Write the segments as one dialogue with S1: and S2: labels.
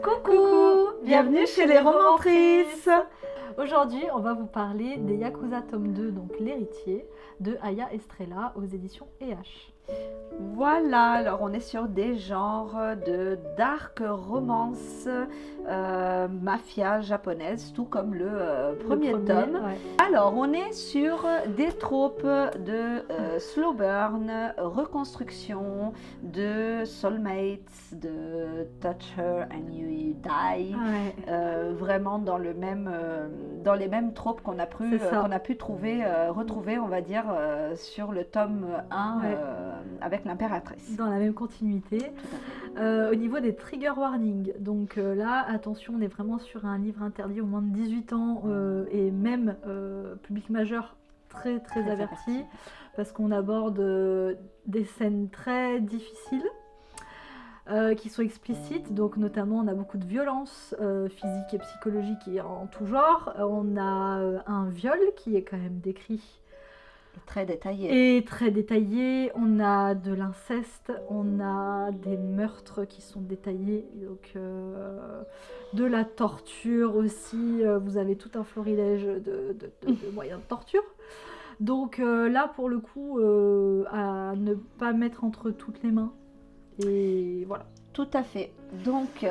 S1: Coucou, bienvenue chez les Romantrices.
S2: Aujourd'hui, on va vous parler des Yakuza tome 2, donc l'héritier, de Aya Estrella aux éditions EH.
S1: Voilà, alors on est sur des genres de dark romance, mafia japonaise, tout comme le premier tome.
S2: Ouais.
S1: Alors on est sur des tropes de slow burn, reconstruction, de soulmates, de touch her and you die,
S2: Ouais.
S1: vraiment dans les mêmes tropes qu'on a pu retrouver, on va dire, sur le tome 1.
S2: Ouais.
S1: Avec l'impératrice.
S2: Dans la même continuité. Au niveau des trigger warnings, donc là, attention, on est vraiment sur un livre interdit au moins de 18 ans et même public majeur très averti, parce qu'on aborde des scènes très difficiles. Qui sont explicites, donc notamment on a beaucoup de violence physique et psychologique et en tout genre. On a un viol qui est quand même décrit.
S1: Très détaillé.
S2: Et très détaillé, on a de l'inceste, on a des meurtres qui sont détaillés, donc de la torture aussi, vous avez tout un florilège de moyens de torture. Donc là pour le coup, à ne pas mettre entre toutes les mains. Et voilà.
S1: Tout à fait. Donc,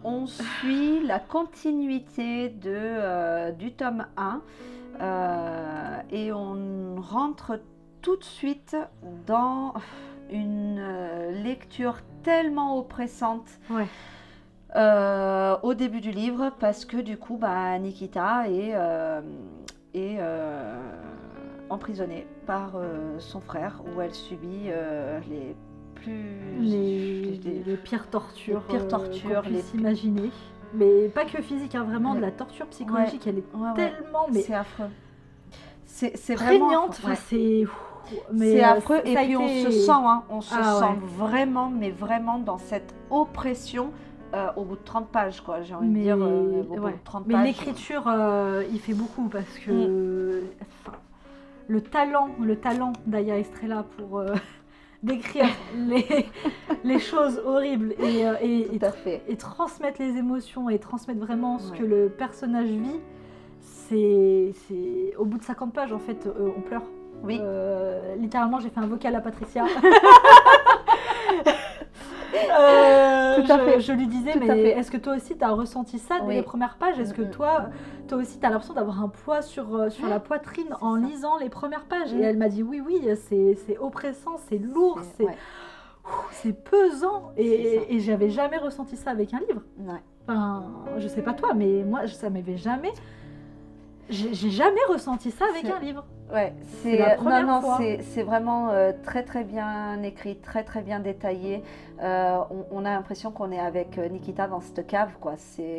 S1: on suit la continuité du tome 1 et on rentre tout de suite dans une lecture tellement oppressante au début du livre, parce que du coup, Nikita est emprisonnée par son frère, où elle subit
S2: les pires tortures, qu'on puisse imaginer. Mais pas que physique, hein, vraiment de la torture psychologique, elle est tellement... Mais
S1: c'est affreux. C'est
S2: prégnante,
S1: vraiment...
S2: C'est
S1: affreux, et puis on se sent vraiment, mais vraiment dans cette oppression au bout de 30 pages, quoi, j'ai envie de dire. Au bout de 30 pages.
S2: Mais l'écriture, il fait beaucoup, parce que le talent d'Aya Estrella pour... d'écrire les choses horribles et transmettre les émotions et transmettre vraiment ce que le personnage vit, c'est au bout de 50 pages en fait, on pleure.
S1: Oui.
S2: Littéralement, j'ai fait un vocal à Patricia.
S1: Tout à fait.
S2: Je lui disais, mais est-ce que toi aussi tu as ressenti ça dès les premières pages? Est-ce que toi aussi tu as l'impression d'avoir un poids sur la poitrine en lisant les premières pages? Et elle m'a dit oui, c'est oppressant, c'est lourd, c'est pesant. Et j'avais jamais ressenti ça avec un livre.
S1: Ouais.
S2: Enfin, je sais pas toi, mais moi ça m'avait jamais... J'ai jamais ressenti ça avec un livre.
S1: Ouais,
S2: c'est la première fois.
S1: C'est vraiment très bien écrit, très bien détaillé. On a l'impression qu'on est avec Nikita dans cette cave, quoi.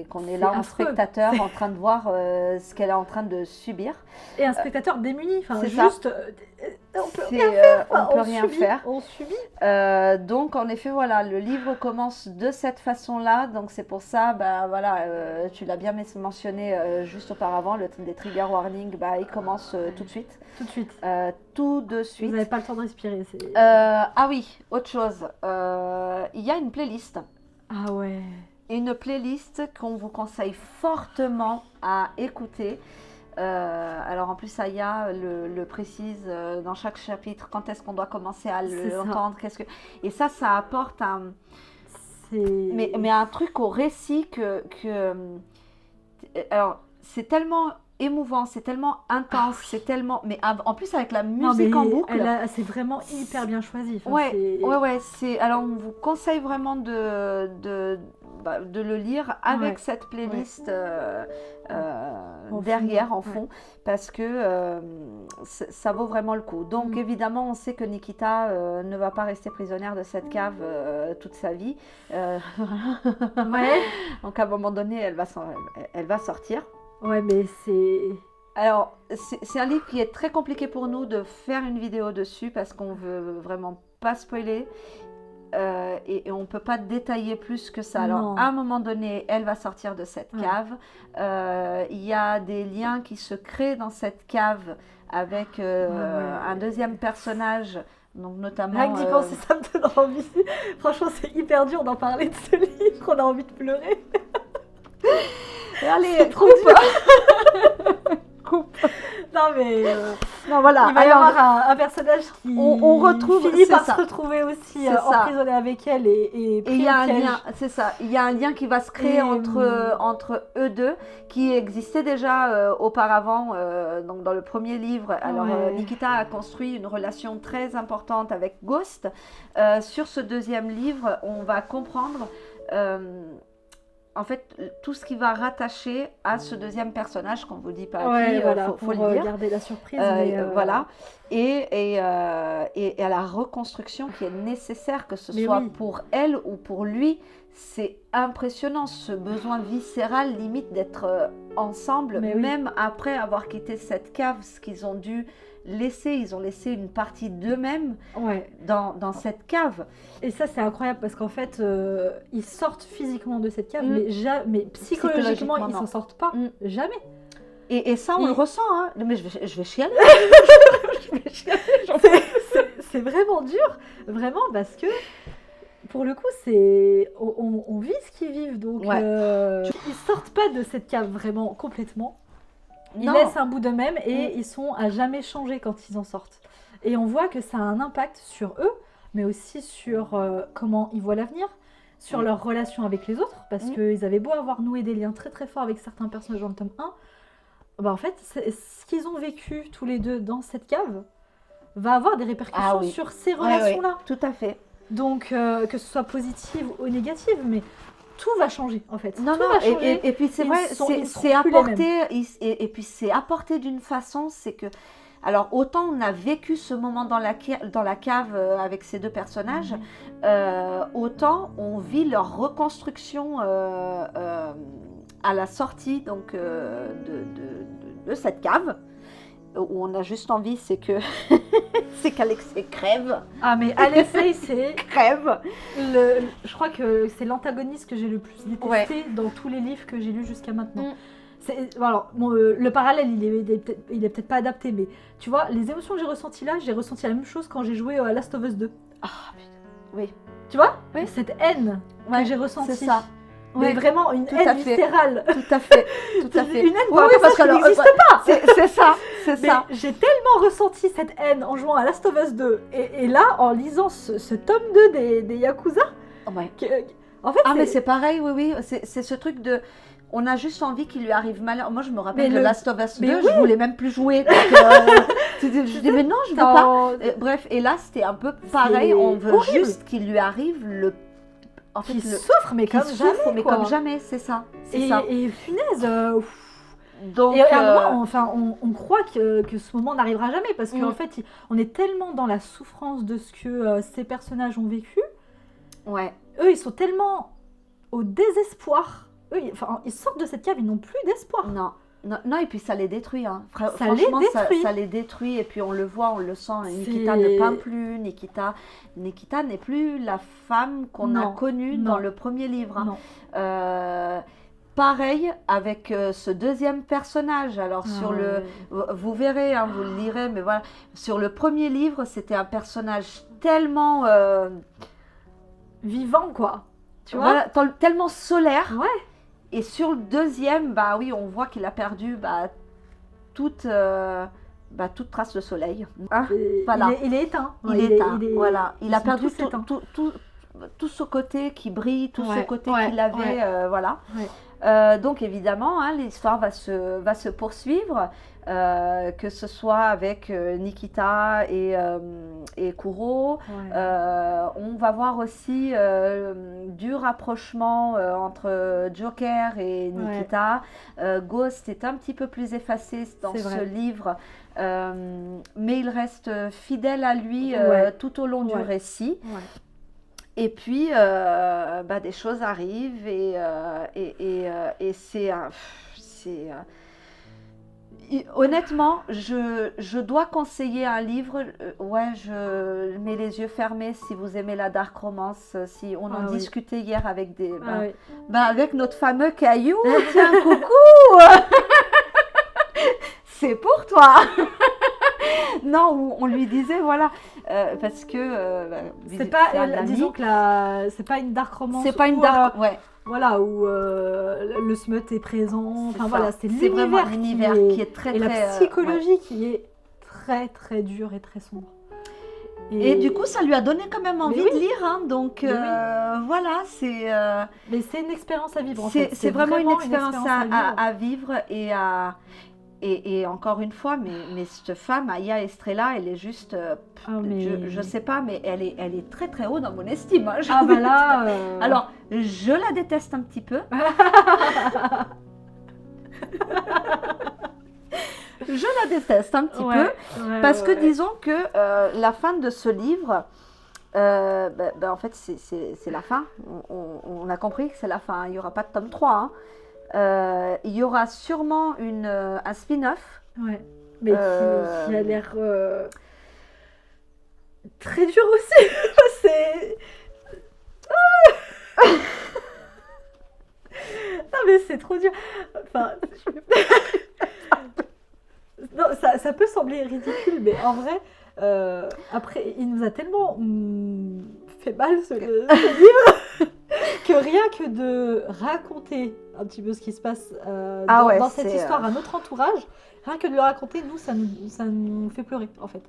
S1: Qu'on est là en spectateur, en train de voir ce qu'elle est en train de subir.
S2: Et un spectateur démuni, enfin
S1: c'est
S2: juste, on peut rien faire. On subit.
S1: Donc en effet, voilà, le livre commence de cette façon-là. Donc c'est pour ça, tu l'as bien mentionné juste auparavant, les trigger warnings, il commence tout de suite.
S2: Tout de suite.
S1: Tout de suite.
S2: Vous n'avez pas le temps de respirer.
S1: Ah oui, autre chose. Il y a une playlist.
S2: Ah ouais.
S1: Une playlist qu'on vous conseille fortement à écouter. Alors en plus, Aya le précise dans chaque chapitre, quand est-ce qu'on doit commencer à l'entendre. Et ça apporte mais un truc au récit alors c'est tellement émouvant, c'est tellement intense, c'est tellement... Mais en plus avec la musique en boucle...
S2: C'est vraiment hyper bien choisi. Enfin,
S1: ouais. Alors on vous conseille vraiment de le lire avec cette playlist derrière, en fond, parce que ça vaut vraiment le coup. Donc évidemment, on sait que Nikita ne va pas rester prisonnière de cette cave toute sa vie. Donc à un moment donné, elle va sortir.
S2: Ouais, mais c'est...
S1: Alors, c'est un livre qui est très compliqué pour nous de faire une vidéo dessus, parce qu'on veut vraiment pas spoiler. Et on ne peut pas détailler plus que ça. Alors, à un moment donné, elle va sortir de cette cave. Il y a des liens qui se créent dans cette cave avec un deuxième personnage Donc notamment...
S2: Rien que d'y penser, ça me donne envie. Franchement, c'est hyper dur d'en parler de ce livre. qu'on a envie de pleurer.
S1: Allez, coupe.
S2: Non mais
S1: non voilà.
S2: Il va y avoir un personnage qui
S1: on retrouve,
S2: finit par se retrouver aussi emprisonné avec elle et
S1: il y a un lien, c'est ça. Il y a un lien qui va se créer entre eux deux, qui existait déjà auparavant, donc dans le premier livre. Alors Nikita a construit une relation très importante avec Ghost. Sur ce deuxième livre, on va comprendre. En fait, tout ce qui va rattacher à ce deuxième personnage, qu'on ne vous dit pas qui, faut le dire.
S2: Garder la surprise.
S1: Voilà. Et à la reconstruction qui est nécessaire, que ce soit pour elle ou pour lui. C'est impressionnant, ce besoin viscéral, limite d'être ensemble, même après avoir quitté cette cave, ce qu'ils ont dû laisser. Ils ont laissé une partie d'eux-mêmes dans cette cave.
S2: Et ça, c'est incroyable parce qu'en fait, ils sortent physiquement de cette cave, mais psychologiquement, ils ne s'en sortent pas. Jamais.
S1: Et ça, on le ressent. Hein. Mais je vais chialer.
S2: C'est vraiment dur, vraiment, parce que pour le coup, on vit ce qu'ils vivent. Donc, ils sortent pas de cette cave vraiment complètement. Ils laissent un bout d'eux-mêmes et ils sont à jamais changés quand ils en sortent. Et on voit que ça a un impact sur eux, mais aussi sur comment ils voient l'avenir, sur leur relation avec les autres, parce qu'ils avaient beau avoir noué des liens très très forts avec certains personnages dans le tome 1, en fait, ce qu'ils ont vécu tous les deux dans cette cave va avoir des répercussions sur ces relations-là.
S1: Tout à fait.
S2: Donc, que ce soit positive ou négative, mais tout va changer en fait.
S1: Non, et puis c'est vrai, c'est apporté, et puis c'est apporté d'une façon, c'est que, alors autant on a vécu ce moment dans la cave avec ces deux personnages, autant on vit leur reconstruction à la sortie donc, de cette cave. Où on a juste envie, c'est qu'Alexei crève.
S2: Ah mais Alexei, c'est
S1: crève.
S2: Je crois que c'est l'antagoniste que j'ai le plus détesté dans tous les livres que j'ai lus jusqu'à maintenant. Alors, le parallèle, il est peut-être pas adapté, mais tu vois, les émotions que j'ai ressenties là, j'ai ressenti la même chose quand j'ai joué à Last of Us 2.
S1: Ah putain, oui.
S2: Tu vois, cette haine que j'ai ressentie.
S1: C'est ça.
S2: Mais vraiment une haine viscérale.
S1: Tout à fait. Une
S2: haine parce qu'elle n'existe pas.
S1: C'est ça.
S2: J'ai tellement ressenti cette haine en jouant à Last of Us 2 et là, en lisant ce tome 2 des Yakuza.
S1: En fait,
S2: mais
S1: c'est pareil, oui. C'est ce truc de... On a juste envie qu'il lui arrive malheur. Moi, je me rappelle de Last of Us 2, je voulais même plus jouer. Donc, je dis, mais non, je ne veux pas. Bref, et là, c'était un peu pareil. On veut juste qu'il lui arrive le...
S2: En fait, souffre, mais comme
S1: jamais, c'est ça.
S2: Et punaise.
S1: Donc,
S2: et à un moment, on croit que ce moment n'arrivera jamais parce qu'en fait, on est tellement dans la souffrance de ce que ces personnages ont vécu. Eux, ils sont tellement au désespoir. Eux, ils sortent de cette cave, ils n'ont plus d'espoir.
S1: Non, et puis ça les détruit. Hein. Franchement, ça les détruit. Et puis on le voit, on le sent. Nikita ne peint plus. Nikita n'est plus la femme qu'on a connue dans le premier livre. Hein. Pareil avec ce deuxième personnage. Alors vous verrez, hein, vous le lirez, mais voilà. Sur le premier livre, c'était un personnage tellement
S2: vivant, quoi. Tu vois,
S1: tellement solaire.
S2: Ouais.
S1: Et sur le deuxième, on voit qu'il a perdu toute trace de soleil. Hein, voilà.
S2: Il est éteint.
S1: Il est éteint. Voilà. Il a perdu tout ce côté qui brille, tout ce côté qu'il avait. Voilà. Donc évidemment, hein, l'histoire va se poursuivre, que ce soit avec Nikita et Kuro. On va voir aussi du rapprochement entre Joker et Nikita. Ghost est un petit peu plus effacé dans ce livre, mais il reste fidèle à lui tout au long du récit. Et puis, des choses arrivent et c'est... honnêtement, je dois conseiller un livre. Je mets les yeux fermés si vous aimez la dark romance. Si on en discutait hier avec avec notre fameux Caillou. Tiens, coucou. C'est pour toi. Non, où on lui disait, voilà, parce que...
S2: c'est pas, disons que c'est pas une dark romance.
S1: C'est pas une dark, ouais.
S2: Voilà, où le smut est présent. Enfin voilà, c'est
S1: vraiment l'univers qui est très,
S2: et
S1: très...
S2: la psychologie qui est très, très dure et très sombre.
S1: Et du coup, ça lui a donné quand même envie de lire, hein, donc voilà, c'est...
S2: Mais c'est une expérience à vivre, en fait.
S1: C'est vraiment une expérience à vivre et encore une fois, mais cette femme, Aya Estrella, elle est juste... je sais pas, mais elle est très très haut dans mon estime. Hein,
S2: ah bah là...
S1: Alors, je la déteste un petit peu. Je la déteste un petit peu parce que disons que la fin de ce livre, en fait c'est la fin, on a compris que c'est la fin, il n'y aura pas de tome 3, hein. Il y aura sûrement un spin-off.
S2: Ouais, mais qui a l'air très dur aussi. C'est... non mais c'est trop dur. Enfin... Non, ça peut sembler ridicule, mais en vrai, après, il nous a tellement fait mal ce livre que rien que de raconter un petit peu ce qui se passe dans cette histoire à notre entourage, rien que de le raconter, nous, ça nous fait pleurer, en fait.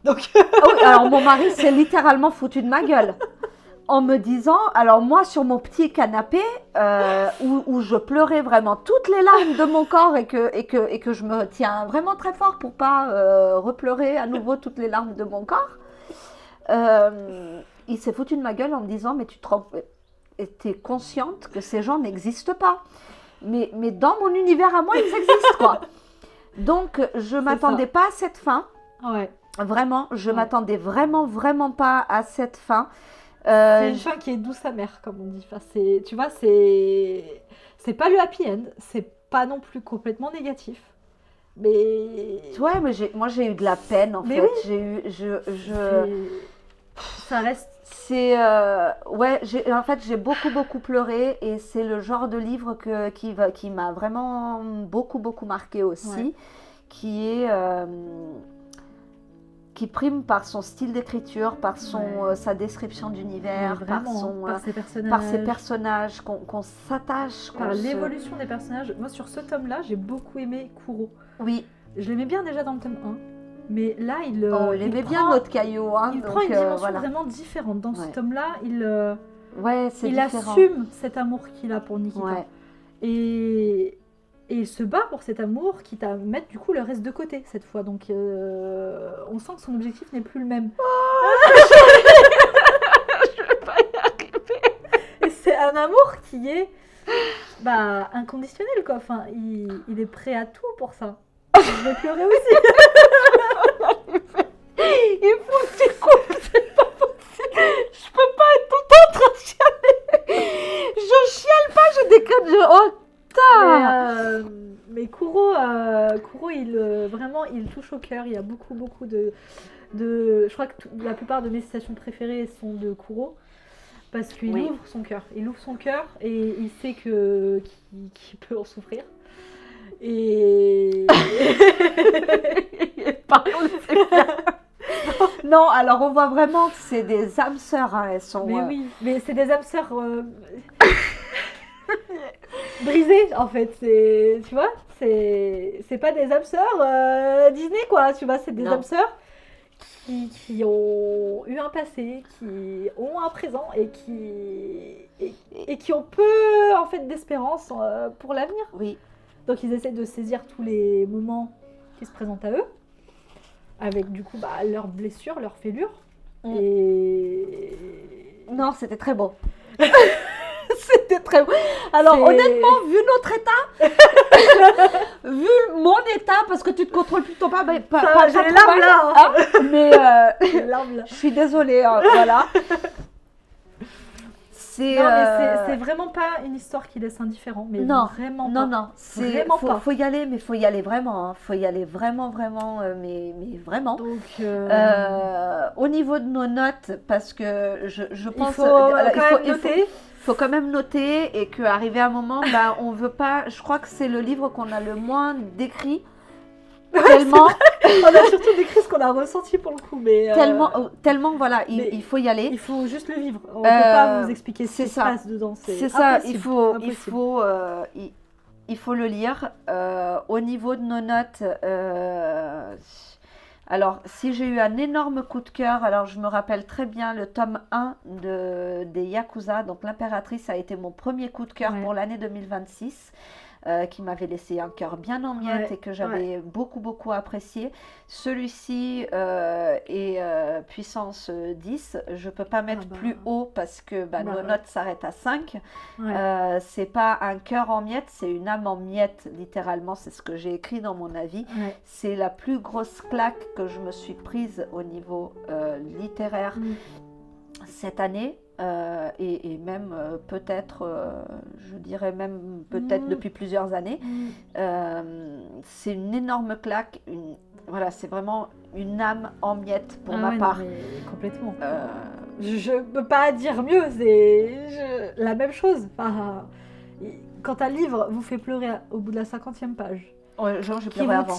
S2: Donc...
S1: oui, alors mon mari s'est littéralement foutu de ma gueule. En me disant, alors moi sur mon petit canapé où je pleurais vraiment toutes les larmes de mon corps et que je me tiens vraiment très fort pour pas repleurer à nouveau toutes les larmes de mon corps, il s'est foutu de ma gueule en me disant, mais tu es consciente que ces gens n'existent pas, mais dans mon univers à moi ils existent quoi. Donc je m'attendais pas à cette fin, vraiment, je m'attendais vraiment pas à cette fin.
S2: C'est une fin qui est douce amère, comme on dit. Enfin, tu vois, c'est pas le happy end, c'est pas non plus complètement négatif. Mais...
S1: Ouais, mais moi j'ai eu de la peine en fait.
S2: Oui. Ça reste...
S1: en fait j'ai beaucoup pleuré et c'est le genre de livre qui m'a vraiment beaucoup marqué aussi, qui est... qui prime par son style d'écriture, par sa description d'univers, par ses personnages, qu'on s'attache.
S2: Par l'évolution des personnages. Moi, sur ce tome-là, j'ai beaucoup aimé Kuro.
S1: Oui.
S2: Je l'aimais bien déjà dans le tome 1, mais là, il
S1: aimait bien notre caillou. Hein,
S2: il prend une dimension vraiment différente. Dans ce tome-là, il
S1: différent.
S2: assume cet amour qu'il a pour Nikita. Et il se bat pour cet amour, quitte à mettre du coup le reste de côté cette fois. Donc on sent que son objectif n'est plus le même.
S1: Je vais pas y arriver.
S2: Et c'est un amour qui est inconditionnel quoi. Enfin, il est prêt à tout pour ça. Je vais pleurer aussi.
S1: Il faut que tu coupes, c'est pas possible. Je peux pas être tout le temps en train de chialer. Je chiale pas, je déconne.
S2: Mais Kuro, il touche au cœur. Il y a beaucoup de... Je crois que la plupart de mes citations préférées sont de Kuro. Parce qu'il ouvre son cœur. Il ouvre son cœur et il sait qu'il peut en souffrir. Et...
S1: Non, alors on voit vraiment que c'est des âmes sœurs. Hein, elles sont,
S2: mais oui, mais c'est des âmes sœurs... brisé en fait, tu vois, c'est pas des âmes sœurs Disney quoi, tu vois, c'est des âmes sœurs qui ont eu un passé, qui ont un présent et qui ont peu en fait d'espérance pour l'avenir.
S1: Oui.
S2: Donc ils essaient de saisir tous les moments qui se présentent à eux, avec du coup leurs blessures, leurs fêlures. Et
S1: non, c'était très beau. C'était très beau. Alors honnêtement, vu notre état, vu mon état, parce que tu te contrôles plutôt pas, pas
S2: j'ai les larmes là, hein.
S1: Mais je suis désolée, hein, voilà.
S2: C'est vraiment pas une histoire qui laisse indifférent, mais vraiment pas.
S1: Non, faut y aller, mais faut y aller vraiment, hein. Faut y aller vraiment, mais vraiment.
S2: Donc,
S1: au niveau de nos notes, parce que je pense
S2: il faut
S1: quand même noter et qu'arrivé à un moment, on veut pas. Je crois que c'est le livre qu'on a le moins décrit tellement...
S2: On a surtout décrit ce qu'on a ressenti pour le coup, mais...
S1: Tellement, voilà, il faut y aller.
S2: Il faut juste le vivre. On ne peut pas vous expliquer ce qui se passe dedans.
S1: C'est ça, il faut le lire. Au niveau de nos notes... alors, si j'ai eu un énorme coup de cœur, alors je me rappelle très bien le tome 1 des Yakuza, donc l'impératrice a été mon premier coup de cœur pour l'année 2026, qui m'avait laissé un cœur bien en miettes et que j'avais beaucoup apprécié. Celui-ci est puissance 10, je ne peux pas mettre plus haut parce que nos notes s'arrêtent à 5. C'est pas un cœur en miettes, c'est une âme en miettes, littéralement, c'est ce que j'ai écrit dans mon avis. C'est la plus grosse claque que je me suis prise au niveau littéraire cette année. Et même peut-être, je dirais même peut-être depuis plusieurs années. C'est une énorme claque, voilà, c'est vraiment une âme en miettes pour ma part.
S2: Complètement. Je ne peux pas dire mieux, c'est la même chose. Enfin, quand un livre vous fait pleurer au bout de la 50e page,
S1: j'ai pleuré avant.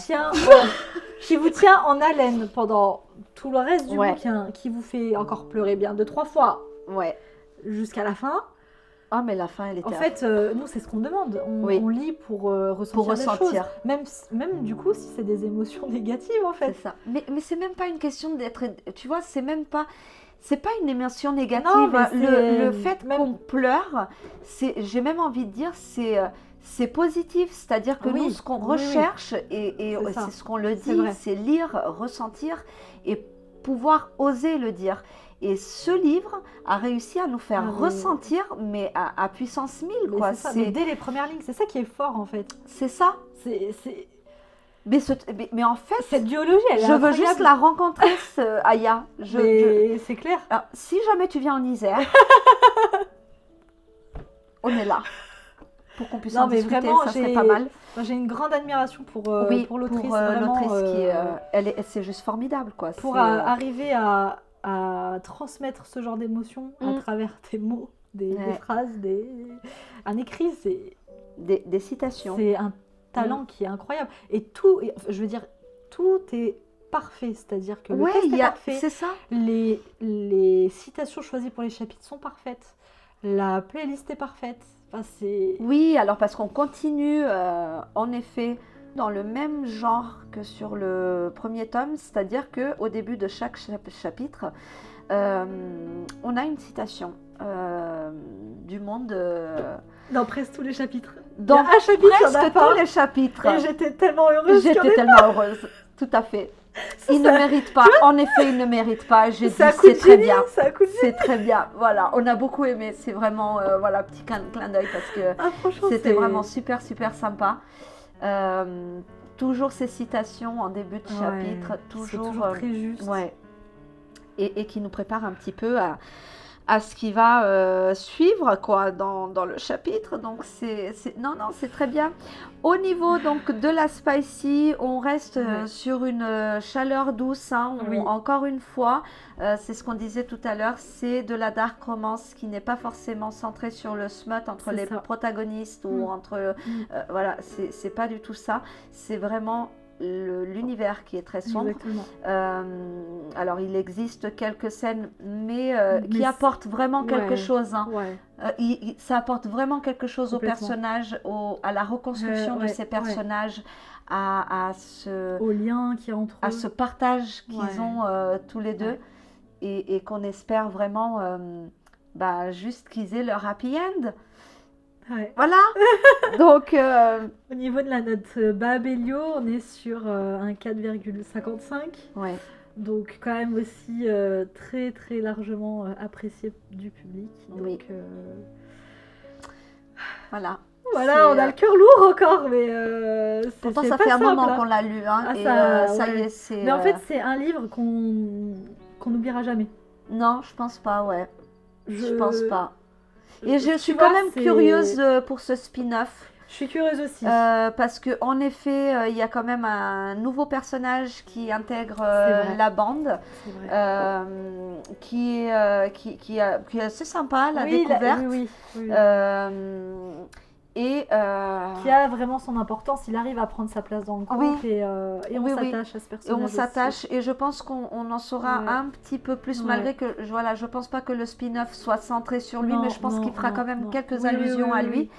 S2: Qui vous tient en haleine pendant tout le reste du bouquin, qui vous fait encore pleurer bien 2-3 fois. Jusqu'à la fin.
S1: Ah, mais la fin, elle était...
S2: En fait, nous, c'est ce qu'on demande. On lit pour ressentir des choses. Même du coup, si c'est des émotions négatives, en fait.
S1: C'est ça. Mais c'est même pas une question d'être... Tu vois, c'est même pas... C'est pas une émotion négative.
S2: Non,
S1: le fait qu'on pleure, j'ai même envie de dire, c'est positif. C'est-à-dire que nous, ce qu'on recherche, et c'est ce qu'on le dit, c'est lire, ressentir et pouvoir oser le dire. Et ce livre a réussi à nous faire ressentir, mais à puissance 1000, quoi.
S2: C'est ça, mais dès les premières lignes, c'est ça qui est fort, en fait.
S1: C'est ça. Mais en fait,
S2: cette biologie,
S1: je veux juste la rencontrer, Aya.
S2: C'est clair.
S1: Alors, si jamais tu viens en Isère, on est là. Pour qu'on puisse en discuter, vraiment, ça serait pas mal.
S2: J'ai une grande admiration pour l'autrice.
S1: Pour l'autrice, c'est juste formidable, quoi.
S2: Pour arriver à transmettre ce genre d'émotions à travers des mots, des phrases, un écrit, c'est...
S1: Des citations.
S2: C'est un talent qui est incroyable. Et tout, je veux dire, tout est parfait. C'est-à-dire que le texte est parfait.
S1: C'est ça.
S2: Les citations choisies pour les chapitres sont parfaites. La playlist est parfaite. Enfin,
S1: oui, alors parce qu'on continue, en effet, dans le même genre que sur le premier tome, c'est-à-dire qu'au début de chaque chapitre, on a une citation du monde...
S2: Dans presque tous les chapitres.
S1: Dans presque tous les chapitres.
S2: Et j'étais tellement heureuse.
S1: Tout à fait. Il ne mérite pas. En effet, il ne mérite pas. J'ai dit, c'est très bien. C'est très bien. Voilà, on a beaucoup aimé. C'est vraiment, petit clin d'œil parce que c'était vraiment super sympa. Toujours ces citations en début de chapitre, toujours
S2: très juste.
S1: Et qui nous prépare un petit peu à ce qui va suivre, quoi, dans le chapitre. Donc c'est très bien. Au niveau donc de la spicy, on reste sur une chaleur douce, hein, encore une fois, c'est ce qu'on disait tout à l'heure, c'est de la dark romance qui n'est pas forcément centrée sur le smut entre les protagonistes ou entre voilà, c'est pas du tout ça, c'est vraiment l'univers qui est très sombre. Alors il existe quelques scènes mais qui apportent vraiment quelque chose, hein. Ça apporte vraiment quelque chose aux personnages, à la reconstruction de ces personnages,
S2: au lien qu'il y a entre eux,
S1: à ce partage qu'ils ont tous les deux, et qu'on espère vraiment juste qu'ils aient leur happy end. Voilà. Donc
S2: au niveau de la note Babelio, on est sur un 4,55. Donc quand même aussi très très largement apprécié du public. Donc
S1: voilà,
S2: on a le cœur lourd encore, mais
S1: pourtant ça fait un moment qu'on l'a lu, hein, ça y est,
S2: mais en fait c'est un livre qu'on n'oubliera jamais.
S1: Non, je pense pas, je pense pas. Et je suis quand même curieuse pour ce spin-off.
S2: Je suis curieuse aussi.
S1: Parce qu'en effet, il y a quand même un nouveau personnage qui intègre la bande, qui est assez sympa, la découverte. Et
S2: qui a vraiment son importance, il arrive à prendre sa place dans le groupe et on s'attache à ce personnage.
S1: Et on s'attache et je pense qu'on en saura un petit peu plus malgré que voilà, je pense pas que le spin-off soit centré sur lui, mais je pense qu'il fera quand même quelques allusions à lui.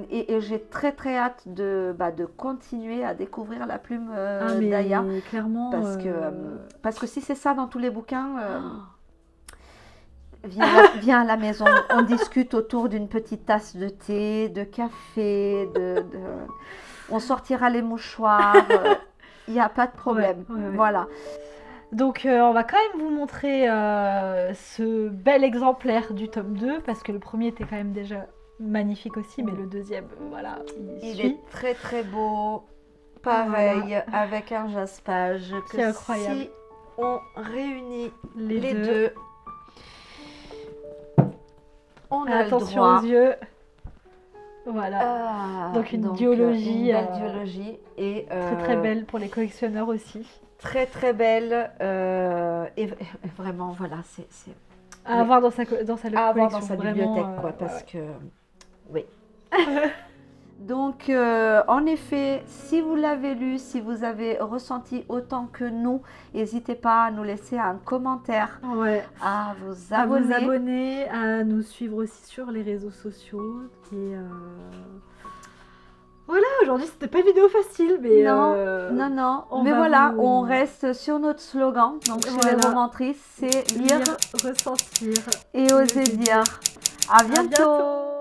S1: Et j'ai très très hâte de continuer à découvrir la plume d'Aya.
S2: Clairement.
S1: Parce que si c'est ça dans tous les bouquins. Viens à la maison, on discute autour d'une petite tasse de thé, de café, on sortira les mouchoirs, il n'y a pas de problème. Voilà.
S2: Donc on va quand même vous montrer ce bel exemplaire du tome 2, parce que le premier était quand même déjà magnifique aussi, mais le deuxième, voilà,
S1: il est très très beau, pareil, avec un jaspage.
S2: C'est incroyable.
S1: Si on réunit les deux. On a
S2: attention aux yeux. Voilà. Donc une duologie.
S1: Une belle duologie. Et,
S2: très très belle pour les collectionneurs aussi.
S1: Très très belle. Et vraiment, voilà, c'est
S2: à avoir dans sa collection.
S1: À avoir dans sa bibliothèque, quoi, parce que... Oui. Donc, en effet, si vous l'avez lu, si vous avez ressenti autant que nous, n'hésitez pas à nous laisser un commentaire, à vous abonner,
S2: à nous suivre aussi sur les réseaux sociaux. Et voilà, aujourd'hui c'était pas une vidéo facile, mais
S1: non. Mais voilà, on reste sur notre slogan. Donc chez les romantrices, c'est lire,
S2: ressentir
S1: et oser dire. À bientôt.